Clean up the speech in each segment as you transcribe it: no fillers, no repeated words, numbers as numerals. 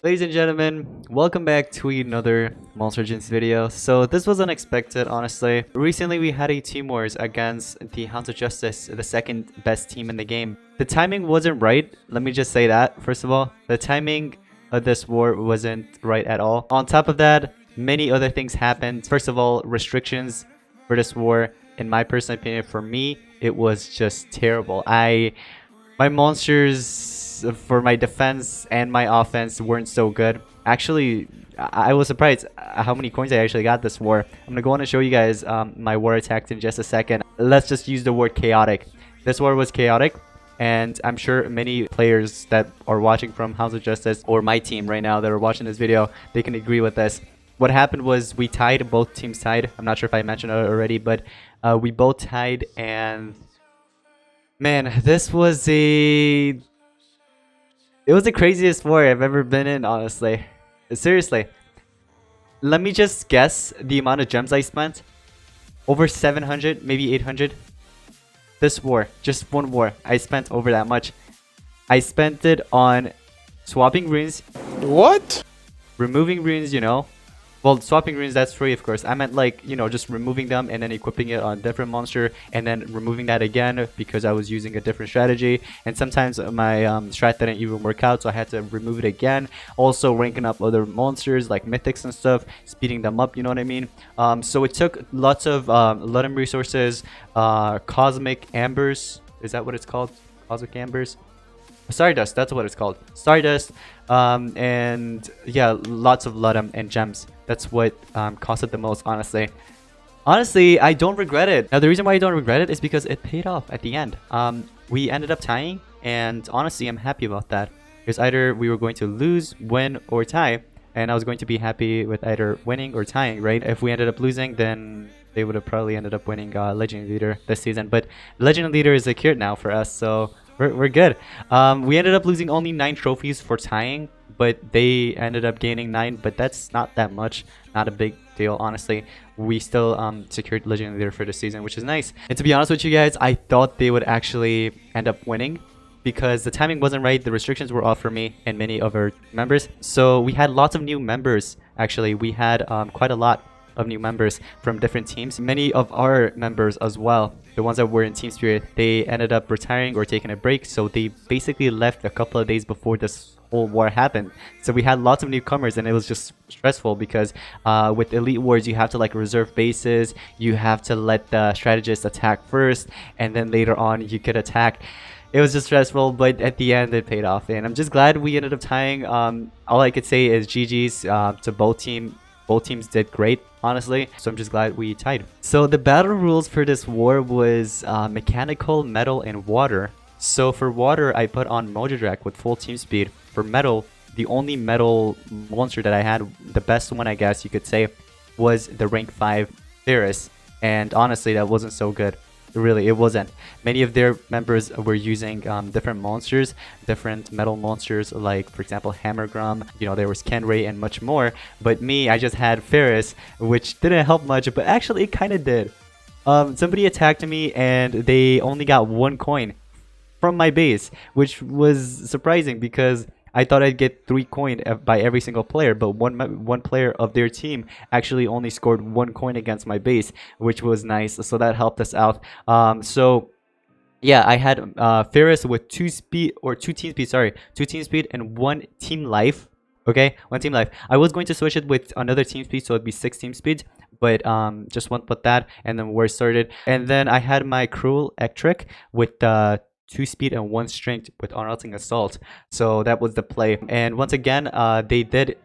Ladies and gentlemen, welcome back to another Monster Gens video. So this was unexpected, honestly. Recently we had a team wars against the Hounds of Justice, the second best team in the game. The timing wasn't right, let me just say that. First of all, the timing of this war wasn't right at all. On top of that, many other things happened. First of all, restrictions for this war. In my personal opinion, for me, it was just terrible. My monsters for my defense and my offense weren't so good. Actually, I was surprised how many coins I actually got this war. I'm gonna go on and show you guys my war attacks in just a second. Let's just use the word chaotic. This war was chaotic, and I'm sure many players that are watching from House of Justice or my team right now that are watching this video, they can agree with this. What happened was we tied, both teams tied. I'm not sure if I mentioned it already, but we both tied, and man, this was it was the craziest war I've ever been in, honestly. Seriously. Let me just guess the amount of gems I spent. Over 700, maybe 800. This war, just one war, I spent over that much. I spent it on swapping runes. What? Removing runes, you know. Well, swapping runes, that's free, of course. I meant, like, you know, just removing them and then equipping it on a different monster and then removing that again because I was using a different strategy. And sometimes my strat didn't even work out, so I had to remove it again. Also, ranking up other monsters like mythics and stuff, speeding them up, you know what I mean? So it took lots of Ludum resources, cosmic ambers. Is that what it's called? Cosmic ambers? Stardust, that's what it's called. Stardust, and yeah, lots of Ludum and gems. That's what costed the most, honestly. Honestly, I don't regret it. Now, the reason why I don't regret it is because it paid off at the end. We ended up tying, and honestly, I'm happy about that. Because either we were going to lose, win, or tie, and I was going to be happy with either winning or tying, right? If we ended up losing, then they would have probably ended up winning Legend Leader this season. But Legend Leader is secured now for us, so we're good. We ended up losing only 9 trophies for tying, but they ended up gaining 9, but that's not that much. Not a big deal, honestly. We still secured Legend Leader for the season, which is nice. And to be honest with you guys, I thought they would actually end up winning because the timing wasn't right. The restrictions were off for me and many of our members. So we had lots of new members, actually. We had quite a lot of new members from different teams. Many of our members as well, the ones that were in Team Spirit, they ended up retiring or taking a break, so they basically left a couple of days before this whole war happened. So we had lots of newcomers, and it was just stressful because with Elite Wars, you have to like reserve bases, you have to let the strategist attack first, and then later on you could attack. It was just stressful, but at the end it paid off, and I'm just glad we ended up tying. All I could say is GG's to both teams. Both teams did great, honestly, so I'm just glad we tied. So the battle rules for this war was mechanical, metal, and water. So for water, I put on Mojo Drac with full team speed. For metal, the only metal monster that I had, the best one I guess you could say, was the rank 5 Ferris. And honestly, that wasn't so good. Really, it wasn't. Many of their members were using different monsters, different metal monsters, like for example Hammergrum, you know, there was Kenray and much more. But me, I just had Ferris, which didn't help much, but actually it kind of did. Somebody attacked me and they only got 1 coin from my base, which was surprising because I thought I'd get 3 coin by every single player, but one player of their team actually only scored 1 coin against my base, which was nice. So that helped us out. So yeah, I had Ferris with 2 speed or 2 team speed, sorry, 2 team speed and 1 team life. Okay, 1 team life. I was going to switch it with another team speed, so it'd be 6 team speeds, but just went with that, and then war started. And then I had my Cruel Ectric with 2 speed and 1 strength with unaltering assault. So that was the play. And once again, they did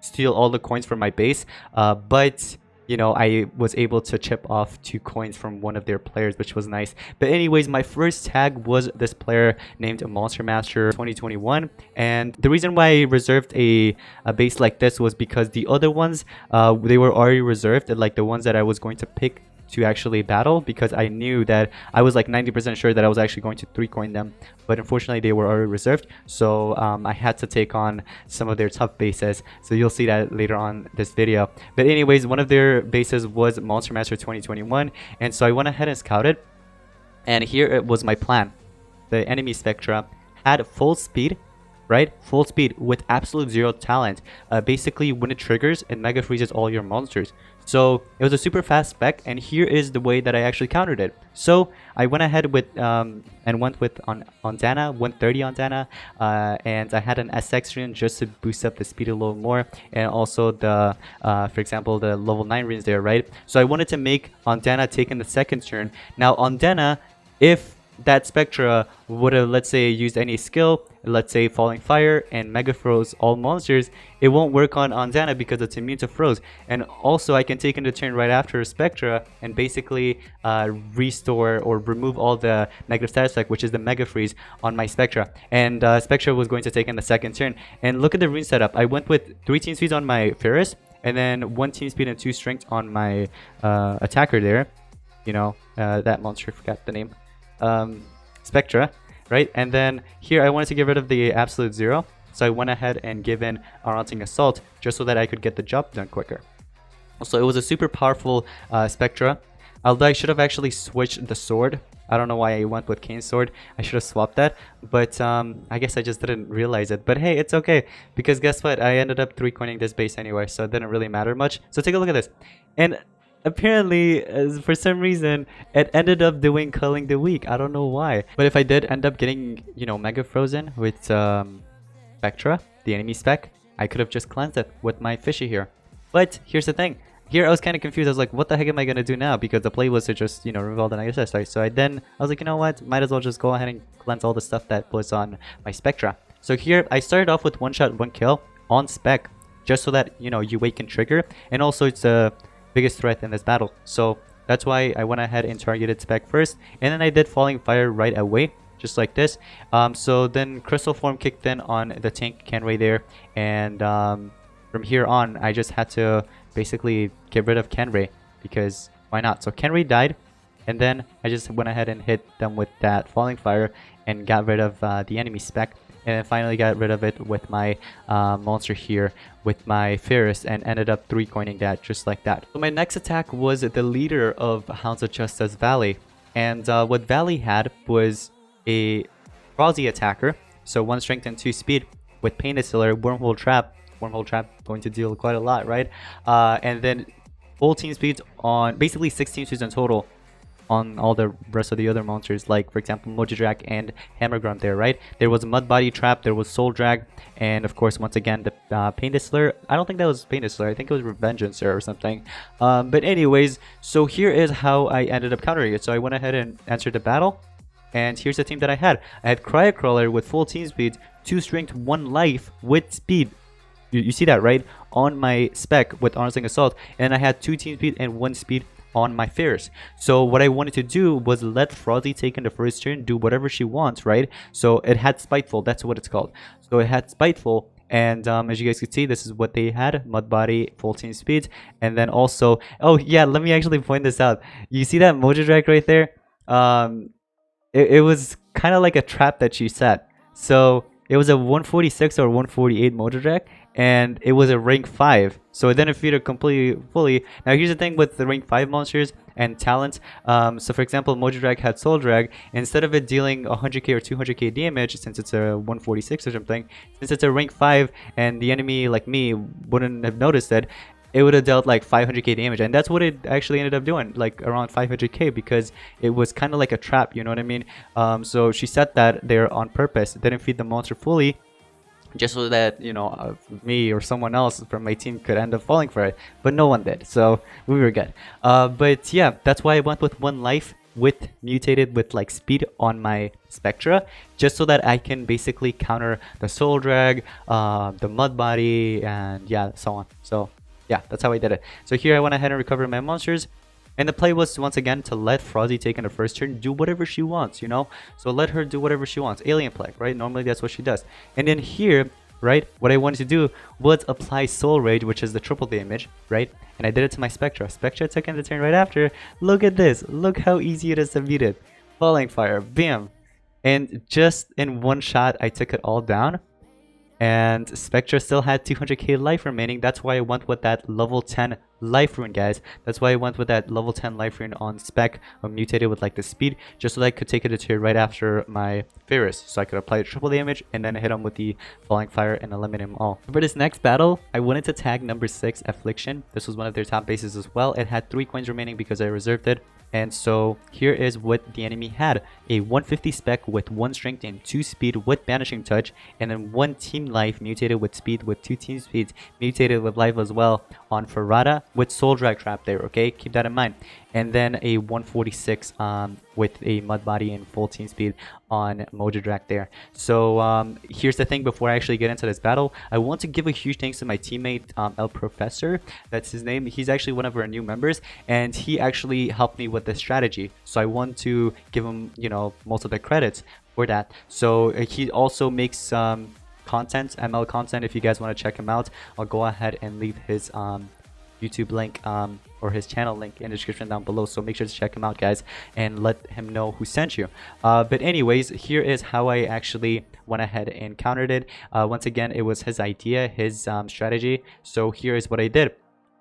steal all the coins from my base, but you know, I was able to chip off 2 coins from one of their players, which was nice. But anyways, my first tag was this player named Monster Master 2021, and the reason why I reserved a base like this was because the other ones, they were already reserved, like the ones that I was going to pick to actually battle, because I knew that I was like 90% sure that I was actually going to 3 coin them, but unfortunately they were already reserved, so I had to take on some of their tough bases, so you'll see that later on this video. But anyways, one of their bases was Monster Master 2021, and so I went ahead and scouted, and here it was my plan. The enemy Spectra had full speed, right? Full speed with absolute zero talent. Basically, when it triggers, it mega freezes all your monsters. So it was a super fast spec, and here is the way that I actually countered it. So I went ahead with and went with on Dana, 130 on Dana, and I had an SX rune just to boost up the speed a little more, and also the for example the level 9 runes there, right? So I wanted to make on Dana take in the second turn. Now on Dana, if that Spectra would have, let's say, used any skill, let's say Falling Fire and Mega Froze all monsters, it won't work on Dana because it's immune to Froze. And also I can take into turn right after Spectra and basically restore or remove all the negative status effect, which is the Mega Freeze on my Spectra. And Spectra was going to take in the second turn. And look at the rune setup. I went with 3 team speeds on my Ferris, and then 1 team speed and 2 strength on my attacker there. You know, that monster, I forgot the name. Spectra, right? And then here I wanted to get rid of the absolute zero, so I went ahead and given Haunting Assault just so that I could get the job done quicker. So it was a super powerful Spectra, although I should have actually switched the sword. I don't know why I went with Kane's sword. I should have swapped that, but I guess I just didn't realize it. But hey, it's okay, because guess what? I ended up 3-coining this base anyway, so it didn't really matter much. So take a look at this. And apparently, for some reason, it ended up doing Culling the Weak. I don't know why. But if I did end up getting, you know, Mega Frozen with Spectra, the enemy spec, I could have just cleansed it with my Fishy here. But here's the thing. Here I was kind of confused. I was like, what the heck am I going to do now? Because the play was to just, you know, remove all the negative stats. So I was like, you know what? Might as well just go ahead and cleanse all the stuff that was on my Spectra. So here I started off with 1 shot, 1 kill on spec, just so that, you know, you wait can trigger. And also it's a biggest threat in this battle, so that's why I went ahead and targeted spec first, and then I did Falling Fire right away, just like this. So then Crystal Form kicked in on the tank Kenray there, and from here on I just had to basically get rid of Kenray, because why not? So Kenray died, and then I just went ahead and hit them with that Falling Fire and got rid of the enemy spec. And then finally got rid of it with my monster here with my Ferris, and ended up 3-coining that just like that. So my next attack was the leader of Hounds of Justice, Valley. And what Valley had was a Frosty attacker. So 1 strength and 2 speed with Pain Distiller, Wormhole Trap. Wormhole Trap going to deal quite a lot, right? And then full team speeds on basically 16 speeds in total on all the rest of the other monsters, like for example Mojodrag and Hammergrum there, right? There was Mud Body Trap, there was Soul Drag, and of course once again the Pain Distiller. I don't think that was Pain Distiller, I think it was Revengeancer or something. But anyways, so here is how I ended up countering it. So I went ahead and answered the battle, and here's the team that I had. I had Cryocrawler with full team speed, 2 strength, 1 life with speed. You see that, right? On my spec with Haunting Assault, and I had 2 team speed and 1 speed on my Ferris. So what I wanted to do was let Frosty take in the first turn, do whatever she wants, right? So it had Spiteful, that's what it's called. So it had Spiteful, and as you guys can see, this is what they had: Mud Body, full team speed, and then also, oh yeah, let me actually point this out. You see that Mojodrag right there? It was kind of like a trap that she set. So it was a 146 or 148 Mojodrag, and it was a rank 5, so it didn't feed her completely fully. Now here's the thing with the rank 5 monsters and talents. So for example, Mojodrag had Soul Drag. Instead of it dealing 100k or 200k damage, since it's a 146 or something, since it's a rank 5 and the enemy like me wouldn't have noticed it, it would have dealt like 500k damage, and that's what it actually ended up doing, like around 500k, because it was kind of like a trap, you know what I mean? So she set that there on purpose. It didn't feed the monster fully, just so that, you know, me or someone else from my team could end up falling for it, but no one did, so we were good. But yeah, that's why I went with 1 life with mutated with like speed on my Spectra, just so that I can basically counter the Soul Drag, the Mud Body, and yeah, so on. So yeah, that's how I did it. So here I went ahead and recovered my monsters. And the play was once again to let Frosty take in the first turn, do whatever she wants, you know? So let her do whatever she wants. Alien Plague, right? Normally that's what she does. And then here, right, what I wanted to do was apply Soul Rage, which is the triple damage, right? And I did it to my Spectra. Spectra took in the turn right after. Look at this. Look how easy it is to beat it. Falling Fire, bam. And just in 1 shot, I took it all down. And Spectra still had 200k life remaining. That's why I went with that level 10 life rune, guys. That's why I went with that level 10 life rune on spec, mutated with like the speed, just so that I could take it to tier right after my Ferris, so I could apply triple damage and then hit him with the falling fire and eliminate them all. For this next battle, I wanted to tag number 6 Affliction. This was one of their top bases as well. It had 3 coins remaining because I reserved it. And so here is what the enemy had: a 150 spec with 1 strength and 2 speed with banishing touch, and then 1 team life mutated with speed with 2 team speeds mutated with life as well on Ferrata with soul drag trap there. Okay, keep that in mind. And then a 146 with a mud body and full team speed on Mojadrak there. So here's the thing, before I actually get into this battle, I want to give a huge thanks to my teammate El Professor. That's his name. He's actually one of our new members, and he actually helped me with this strategy. So I want to give him, you know, most of the credits for that. So he also makes content, ML content. If you guys want to check him out, I'll go ahead and leave his YouTube link or his channel link in the description down below, so make sure to check him out, guys, and let him know who sent you. But anyways, here is how I actually went ahead and countered it. Once again, it was his idea, his strategy. So here is what I did.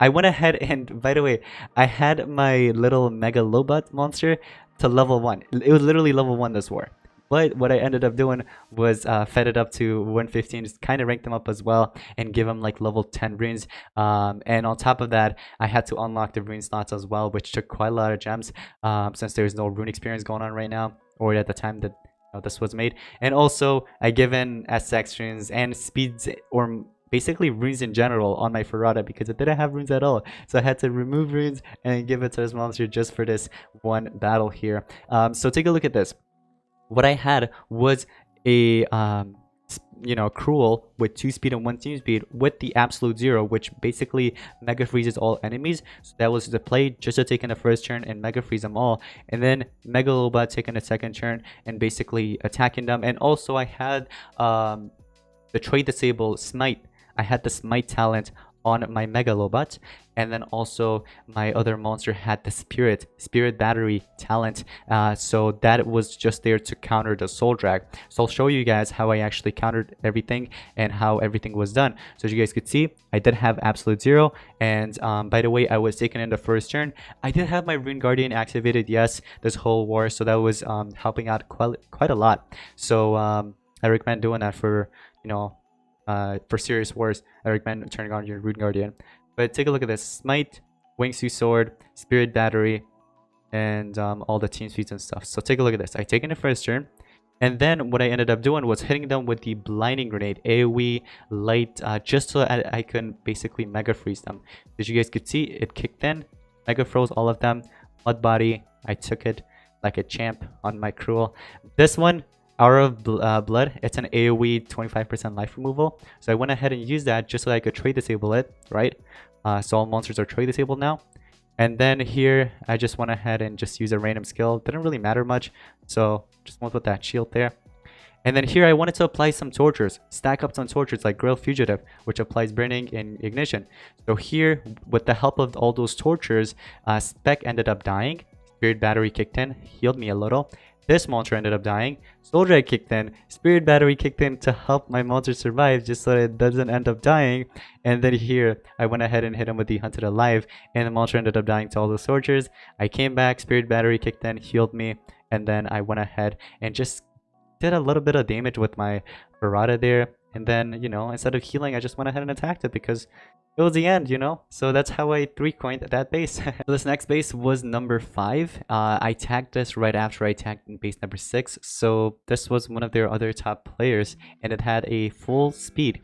I went ahead and, by the way, I had my little Mega Lobot monster to level 1. It was literally level 1 this war. But what I ended up doing was fed it up to 115, just kind of rank them up as well and give them like level 10 runes. And on top of that, I had to unlock the rune slots as well, which took quite a lot of gems since there's no rune experience going on right now, or at the time that this was made. And also, I given SX runes and speeds, or basically runes in general, on my Ferrata because it didn't have runes at all. So I had to remove runes and give it to this monster just for this one battle here. So take a look at this. What I had was a cruel with 2 speed and 1 team speed with the absolute 0, which basically mega freezes all enemies. So that was the play, just to take in the first turn and mega freeze them all, and then Mega Lobot taking the second turn and basically attacking them. And also I had the trade disable smite. I had the smite talent on my Mega Lobot, and then also my other monster had the spirit battery talent, so that was just there to counter the soul drag. So I'll show you guys how I actually countered everything and how everything was done. So as you guys could see, I did have absolute 0, and by the way, I was taken in the first turn. I did have my Rune Guardian activated, yes, this whole war, so that was helping out quite a lot. So I recommend doing that for, you know, for serious wars. I recommend turning on your Rune Guardian. But take a look at this: Smite, Wingsuit Sword, Spirit Battery, and all the team speeds and stuff. So take a look at this. I taken the first turn, and then what I ended up doing was hitting them with the Blinding Grenade, AoE light, just so I can basically mega freeze them. As you guys could see, it kicked in, mega froze all of them. Mud Body, I took it like a champ on my Cruel. This one, Hour of Blood, it's an AoE 25% life removal. So I went ahead and used that just so I could trade disable it, right? So all monsters are trade disabled now. And then here, I just went ahead and just used a random skill. Didn't really matter much, so just went with that shield there. And then here I wanted to apply some tortures, stack up some tortures like Grail Fugitive, which applies burning and ignition. So here, with the help of all those tortures, Spec ended up dying. Spirit Battery kicked in, healed me a little. This monster ended up dying. Soul Drag kicked in. Spirit Battery kicked in to help my monster survive, just so it doesn't end up dying. And then here, I went ahead and hit him with the Hunted Alive, and the monster ended up dying to all those tortures. I came back, Spirit Battery kicked in, healed me, and then I went ahead and just did a little bit of damage with my Barada there. And then, you know, instead of healing, I just went ahead and attacked it because it was the end, you know? So that's how I 3-coined that base. So this next base was number 5. I tagged this right after I tagged base number 6. So this was one of their other top players, and it had a full speed,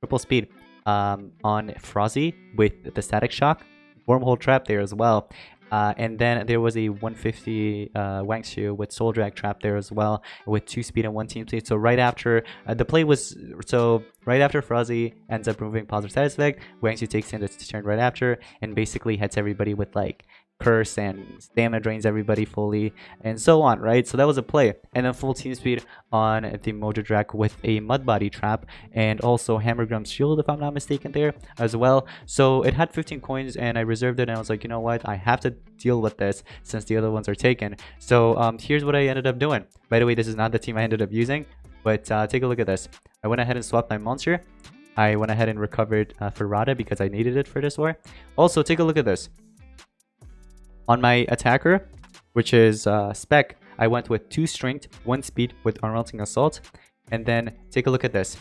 triple speed on Frozzy with the Static Shock, Wormhole Trap there as well. And then there was a 150 Wangshu with Soul Drag Trap there as well, with 2 speed and 1 team speed. So right after the play was, so right after Frozzy ends up removing positive status effect, Wangshu takes in the turn right after and basically hits everybody with like curse and stamina drains everybody fully and so on, right? So that was a play. And then full team speed on the Mojadrak with a Mud Body Trap and also Hammergrum's Shield, if I'm not mistaken, there as well. So it had 15 coins and I reserved it, and I was like, you know what, I have to deal with this since the other ones are taken. So here's what I ended up doing. By the way, this is not the team I ended up using, but take a look at this. I went ahead and swapped my monster, I went ahead and recovered Ferrata because I needed it for this war. Also, take a look at this. On my attacker, which is spec, I went with 2 strength, 1 speed with unrelenting assault. And then take a look at this.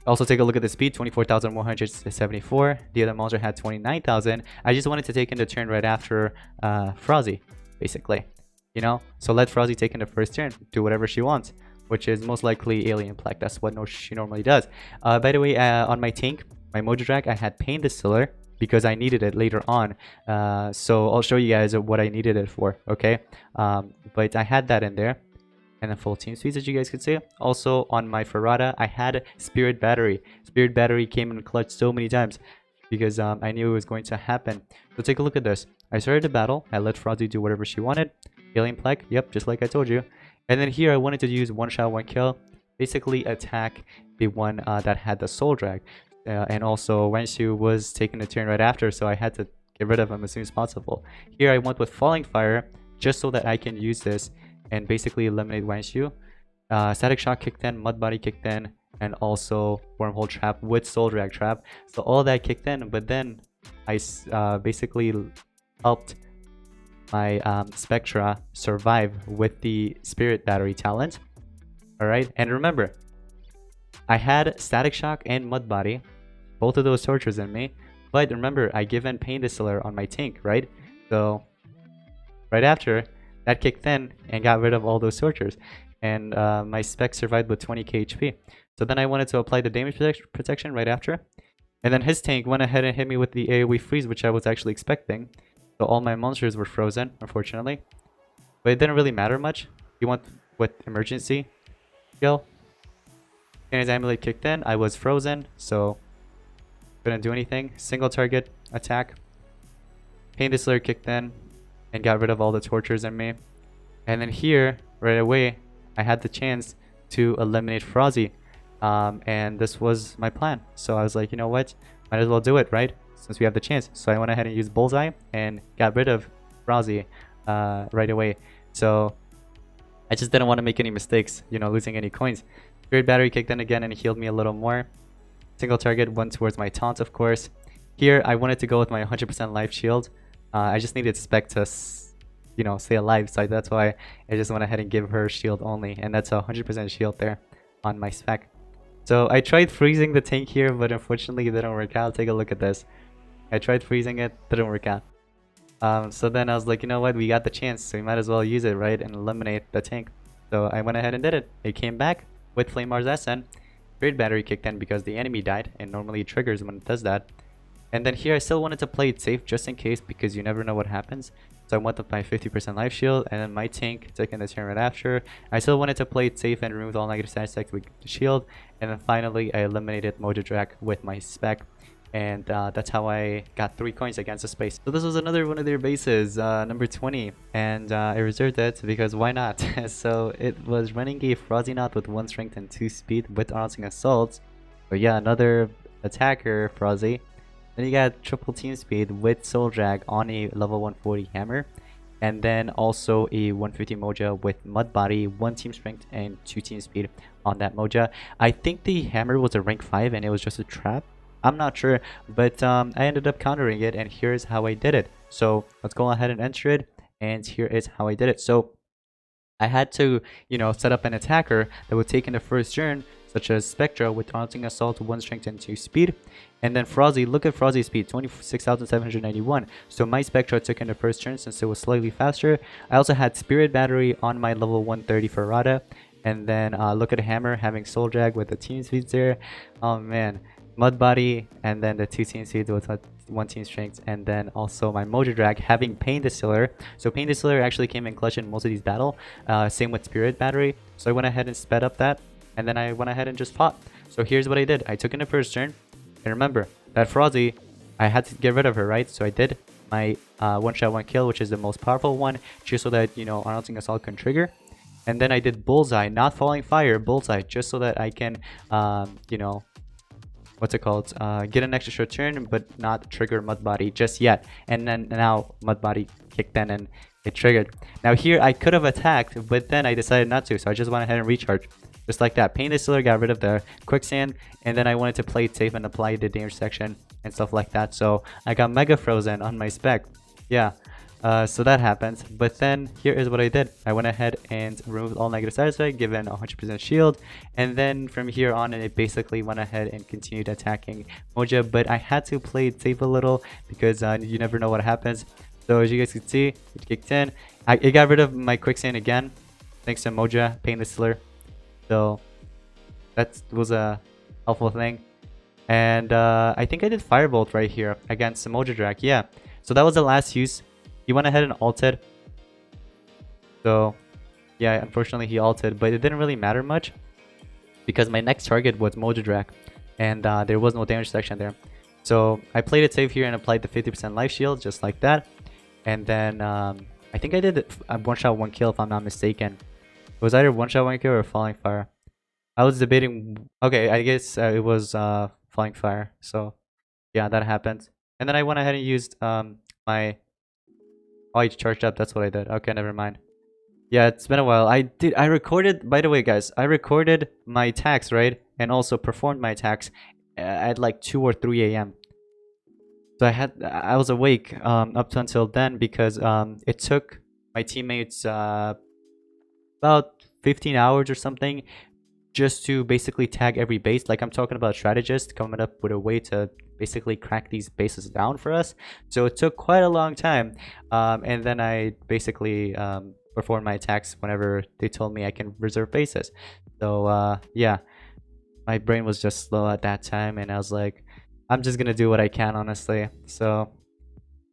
Also take a look at the speed, 24,174. The other monster had 29,000. I just wanted to take in the turn right after Frozzy, basically. You know? So let Frozzy take in the first turn, do whatever she wants, which is most likely Alien Plague. That's what she normally does. By the way, on my tank, my Mojo Drag, I had Pain Distiller because I needed it later on. So I'll show you guys what I needed it for, okay? But I had that in there. And then full team speeds, as you guys can see. Also on my Ferrata, I had Spirit Battery. Spirit Battery came in clutch so many times because I knew it was going to happen. So take a look at this. I started the battle. I let Frozzy do whatever she wanted. Alien Plague, yep, just like I told you. And then here I wanted to use one shot, one kill. Basically attack the one that had the Soul Drag. And also Wenshu was taking a turn right after, so I had to get rid of him as soon as possible. Here I went with Falling Fire just so that I can use this and basically eliminate Wenshu. Static Shock kicked in, Mud Body kicked in, and also Wormhole Trap with Soul Drag Trap. So all that kicked in, but then I basically helped my Spectra survive with the Spirit Battery talent. Alright, and remember, I had Static Shock and Mud Body, both of those tortures in me, but remember, I given Pain Distiller on my tank, right? So, right after, that kicked in and got rid of all those tortures, and my spec survived with 20k HP. So then I wanted to apply the damage protection right after, and then his tank went ahead and hit me with the AoE freeze, which I was actually expecting. So all my monsters were frozen, unfortunately, but it didn't really matter much. You went with emergency kill. As Amulet kicked in, I was frozen, so couldn't do anything. Single target attack. Pain Distiller kicked in and got rid of all the tortures in me. And then here, right away, I had the chance to eliminate Frozzy. And this was my plan. So I was like, you know what? Might as well do it, right? Since we have the chance. So I went ahead and used Bullseye and got rid of Frozzy right away. So I just didn't want to make any mistakes, you know, losing any coins. Spirit Battery kicked in again and healed me a little more. Single target went towards my taunt, of course. Here, I wanted to go with my 100% life shield. I just needed Spec to, you know, stay alive, so that's why I just went ahead and give her shield only, and that's a 100% shield there on my Spec. So I tried freezing the tank here, but unfortunately it didn't work out. Take a look at this. I tried freezing it, didn't work out. So then I was like, you know what, we got the chance, so we might as well use it, right, and eliminate the tank. So I went ahead and did it. It came back with Flame Mars SN. Spirit Battery kicked in because the enemy died, and normally it triggers when it does that. And then here I still wanted to play it safe just in case, because you never know what happens. So I went with my 50% life shield, and then my tank took in the turn right after. I still wanted to play it safe and remove all negative stat stacks with the shield. And then finally I eliminated Mojo Drag with my spec. And that's how I got 3 coins against the space. So this was another one of their bases, number 20. And I reserved it because why not? So it was running a Frozzy Knot with 1 strength and 2 speed with Unrelenting Assault. So yeah, another attacker Frozzy. Then you got triple team speed with Soul Drag on a level 140 hammer. And then also a 150 Moja with Mud Body, 1 team strength and 2 team speed on that Moja. I think the hammer was a rank 5 and it was just a trap. I'm not sure, but I ended up countering it, and here's how I did it. So let's go ahead and enter it, and here is how I did it. So I had to, you know, set up an attacker that would take in the first turn, such as Spectra with Unrelenting Assault, 1 strength and 2 speed. And then Frozzy, look at Frozzy's speed, 26,791. So my Spectra took in the first turn since it was slightly faster. I also had Spirit Battery on my level 130 Ferrata. And then look at Hammer having Soul Drag with the team speeds there. Oh man. Mud Body, and then the 2 team speeds with 1 team strength, and then also my Mojo Drag having Pain Distiller. So Pain Distiller actually came in clutch in most of these battle. Same with Spirit Battery. So I went ahead and sped up that, and then I went ahead and just fought. So here's what I did. I took in the first turn, and remember that Frozzy, I had to get rid of her, right? So I did my 1 shot 1 kill, which is the most powerful one, just so that, you know, Unrelenting Assault can trigger. And then I did Bullseye, not Falling Fire, Bullseye, just so that I can, you know, what's it called, get an extra short turn but not trigger Mud Body just yet. And then now Mud Body kicked in and It triggered. Now here I could have attacked, but then I decided not to, so I just went ahead and recharged. Just like that. Pain Distiller got rid of the quicksand, and then I wanted to play it safe and apply the damage section and stuff like that. So I got Mega Frozen on my spec. Yeah. So that happens. But then here is what I did. I went ahead and removed all negative side effects, given 100% shield, and then from here on I basically went ahead and continued attacking Moja. But I had to play it safe a little because you never know what happens. So as you guys can see, it kicked in. It got rid of my quicksand again, thanks to Moja, Pain Distiller. So that was a helpful thing. And I think I did Firebolt right here against the Moja Drag. Yeah. So that was the last use. He went ahead and ulted. So yeah, unfortunately he ulted, but it didn't really matter much because my next target was Moja Drag, and there was no damage section there. So I played it safe here and applied the 50% life shield just like that. And then I think I did a one shot one kill if I'm not mistaken. It was either one shot one kill or falling fire. I was debating. Okay, I guess it was falling fire. So yeah, that happened. And then I went ahead and used my. Oh, I charged up. That's what I did. Okay, never mind. Yeah, it's been a while. I recorded. By the way, guys, I recorded my attacks, right, and also performed my attacks at like 2 or 3 a.m. So I was awake up to until then because it took my teammates about 15 hours or something just to basically tag every base. Like, I'm talking about strategists coming up with a way to basically crack these bases down for us. So it took quite a long time, and then I basically performed my attacks whenever they told me I can reserve bases. So yeah, my brain was just slow at that time, and I was like, I'm just gonna do what I can, honestly. So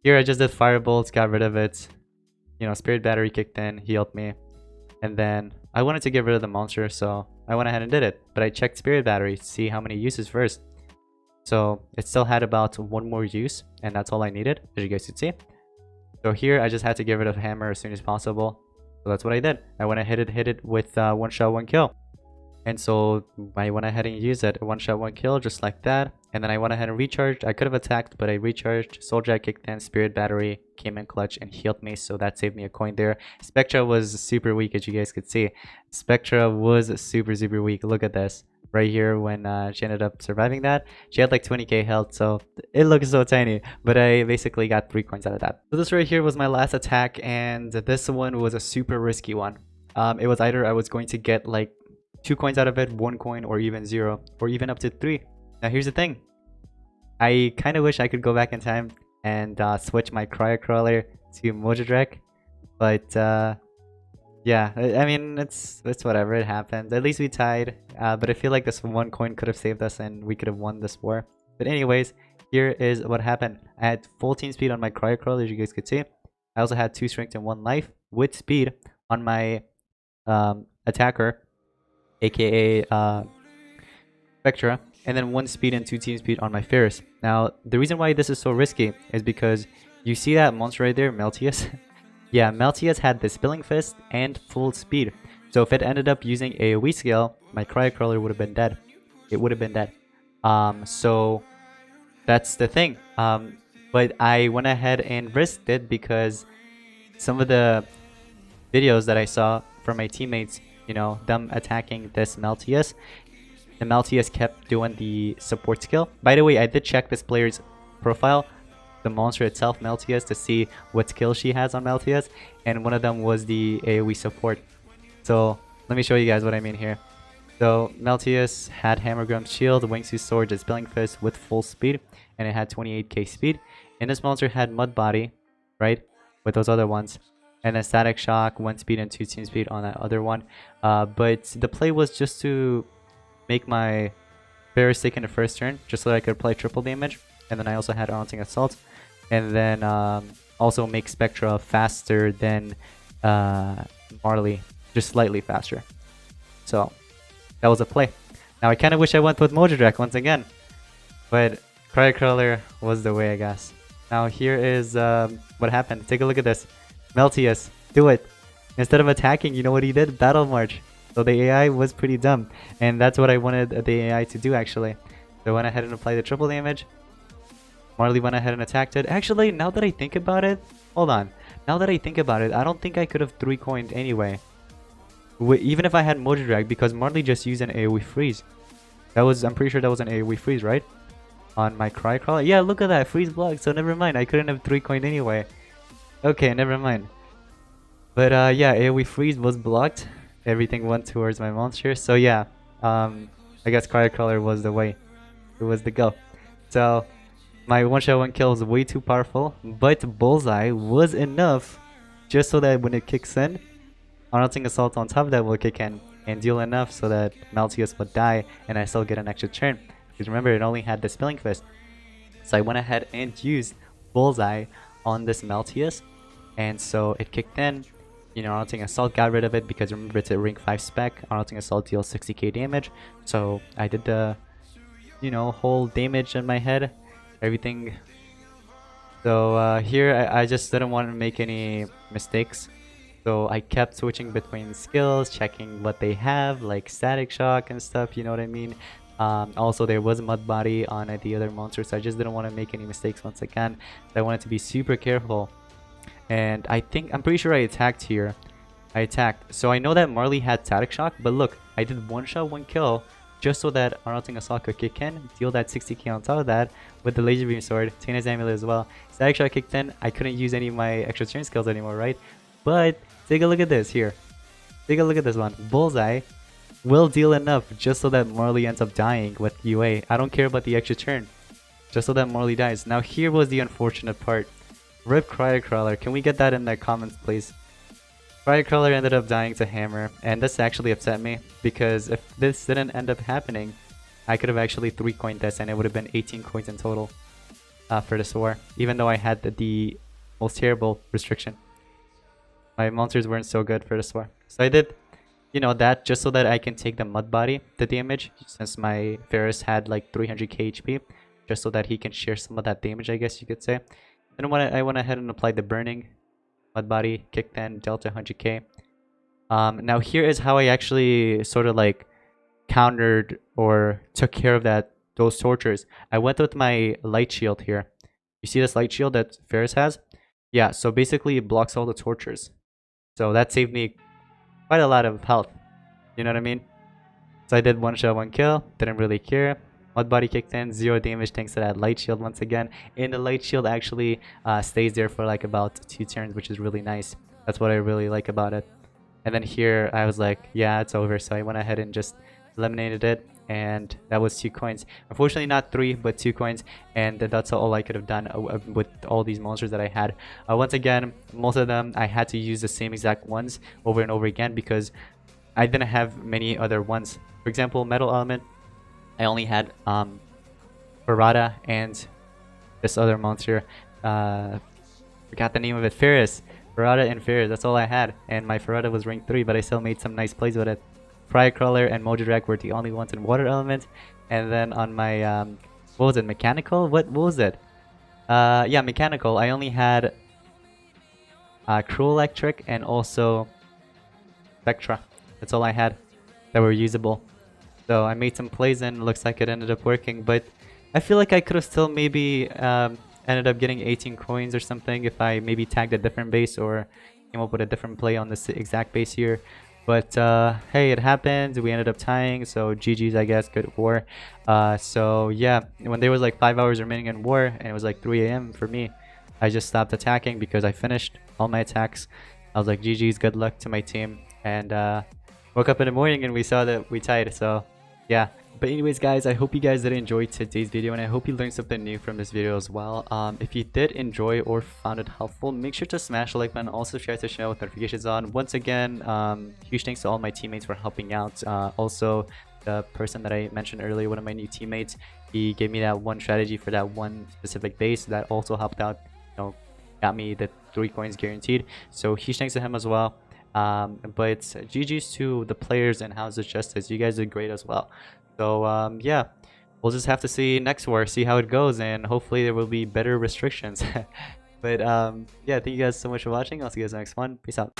here I just did Firebolts, got rid of it. You know, Spirit Battery kicked in, healed me. And then I wanted to get rid of the monster, so I went ahead and did it. But I checked Spirit Battery to see how many uses first. So it still had about one more use, and that's all I needed, as you guys could see. So here I just had to get rid of Hammer as soon as possible. So that's what I did. I went ahead and hit it with one shot, one kill. And so I went ahead and used it, one shot, one kill, just like that. And then I went ahead and recharged. I could have attacked, but I recharged. Soul Jack kicked in, Spirit Battery came in clutch and healed me, so that saved me a coin there. Spectra was super weak, as you guys could see. Spectra was super weak. Look at this right here. When she ended up surviving that, she had like 20k health, so it looks so tiny, but I basically got 3 coins out of that. So this right here was my last attack, and this one was a super risky one. It was either I was going to get like 2 coins out of it, 1 coin, or even 0, or even up to 3. Now here's the thing, I kind of wish I could go back in time and switch my Cryo Crawler to Moja Drek, but yeah, I mean, it's whatever, it happened. At least we tied, but I feel like this 1 coin could have saved us and we could have won this war. But anyways, here is what happened. I had full team speed on my Cryo Crawler, as you guys could see. I also had 2 strength and 1 life with speed on my attacker, aka Spectra, and then 1 speed and 2 team speed on my Ferris. Now, the reason why this is so risky is because you see that monster right there, Meltius? Yeah, Meltius had the Spilling Fist and full speed. So if it ended up using AoE skill, my Cryo Crawler would have been dead. It would have been dead. So that's the thing. But I went ahead and risked it because some of the videos that I saw from my teammates, you know, them attacking this Meltius, the Meltius kept doing the support skill. By the way, I did check this player's profile, the monster itself, Meltius, to see what skill she has on Meltius, and one of them was the AoE support. So let me show you guys what I mean here. So Meltius had Hammer Grump's shield, Wingsuit Sword, and Spilling Fist with full speed, and it had 28k speed. And this monster had Mud Body, right, with those other ones, and then Static Shock, 1 speed and 2 team speed on that other one. But the play was just to make my Ferris stick in the first turn, just so that I could apply triple damage. And then I also had Haunting Assault, and then also make Spectra faster than Marley, just slightly faster. So that was a play. Now I kind of wish I went with Moja Drek once again, but Cryo Crawler was the way, I guess. Now here is what happened. Take a look at this. Meltius, do it. Instead of attacking, you know what he did? Battle March. So the AI was pretty dumb, and that's what I wanted the AI to do, actually. So I went ahead and applied the triple damage. Marley went ahead and attacked it. Actually, now that I think about it, hold on. Now that I think about it, I don't think I could have 3-coined anyway. Even if I had Mojo Drag, because Marley just used an AoE freeze. I'm pretty sure that was an AoE freeze, right? On my Cry Crawler. Yeah, look at that, freeze block. So never mind, I couldn't have 3-coined anyway. Okay, never mind. But yeah, AoE freeze was blocked. Everything went towards my monster. So yeah, I guess Cry Crawler was the way. It was the go. So my one-shot one kill is way too powerful, but Bullseye was enough just so that when it kicks in, Unrelenting Assault on top of that will kick in and deal enough so that Maltius would die and I still get an extra turn. Because remember, it only had the Spilling Fist. So I went ahead and used Bullseye on this Maltius, and so it kicked in. You know, Unrelenting Assault got rid of it because remember it's a rank 5 spec. Unrelenting Assault deals 60k damage. So I did the, you know, whole damage in my head. Everything. So here I just didn't want to make any mistakes. So I kept switching between skills, checking what they have, like Static Shock and stuff, you know what I mean? Also, there was Mud Body on the other monster, so I just didn't want to make any mistakes once again. So I wanted to be super careful. And I'm pretty sure I attacked here. I attacked. So I know that Marley had Static Shock, but look, I did one shot, one kill, just so that Unrelenting Assault could kick in, deal that 60k on top of that with the Laser Beam Sword, Tina's Amulet as well. Static Shock kicked in, I couldn't use any of my extra turn skills anymore, right? But take a look at this here. Take a look at this one. Bullseye will deal enough just so that Marley ends up dying with UA. I don't care about the extra turn, just so that Marley dies. Now here was the unfortunate part. RIP Cryocrawler. Can we get that in the comments, please? Cryocrawler ended up dying to Hammer, and this actually upset me because if this didn't end up happening, I could have actually 3-coined this and it would have been 18 coins in total for this war, even though I had the most terrible restriction. My monsters weren't so good for this war. So I did, you know, that just so that I can take the Mud Body, the damage, since my Ferris had like 300k HP, just so that he can share some of that damage, I guess you could say. Then I went ahead and applied the Burning. Mud Body kicked in, Delta 100k. Now here is how I actually sort of like countered or took care of those tortures. I went with my Light Shield here. You see this Light Shield that Ferris has? Yeah, so basically it blocks all the tortures. So that saved me quite a lot of health. You know what I mean? So I did one shot, one kill. Didn't really care. Mud Body kicked in, 0 damage thanks to that Light Shield once again. And the Light Shield actually stays there for like about 2 turns, which is really nice. That's what I really like about it. And then here I was like, yeah, it's over. So I went ahead and just eliminated it. And that was 2 coins. Unfortunately not 3, but 2 coins. And that's all I could have done with all these monsters that I had. Once again, most of them I had to use the same exact ones over and over again because I didn't have many other ones. For example, Metal Element, I only had Barada and this other monster. Forgot the name of it. Ferris. Barada and Ferris. That's all I had. And my Ferrata was rank 3, but I still made some nice plays with it. Crawler and Mojo Drag were the only ones in Water Element. And then on my, what was it? Mechanical? What was it? Yeah, Mechanical. I only had Cruel Electric and also Spectra. That's all I had that were usable. So I made some plays and looks like it ended up working, but I feel like I could have still maybe ended up getting 18 coins or something if I maybe tagged a different base or came up with a different play on this exact base here. But hey, it happened. We ended up tying, so GG's, I guess. Good war. So yeah, when there was like 5 hours remaining in war and it was like 3 AM for me, I just stopped attacking because I finished all my attacks. I was like, GG's, good luck to my team. And woke up in the morning and we saw that we tied, so yeah. But anyways guys, I hope you guys did enjoy today's video and I hope you learned something new from this video as well. If you did enjoy or found it helpful, make sure to smash the like button, also share the channel with notifications on. Once again, huge thanks to all my teammates for helping out. Also the person that I mentioned earlier, one of my new teammates, he gave me that one strategy for that one specific base that also helped out, you know, got me the 3 coins guaranteed. So huge thanks to him as well. But GG's to the players and Hounds of Justice. You guys did great as well. So yeah, we'll just have to see next war, see how it goes, and hopefully there will be better restrictions. But yeah, thank you guys so much for watching. I'll see you guys next one. Peace out.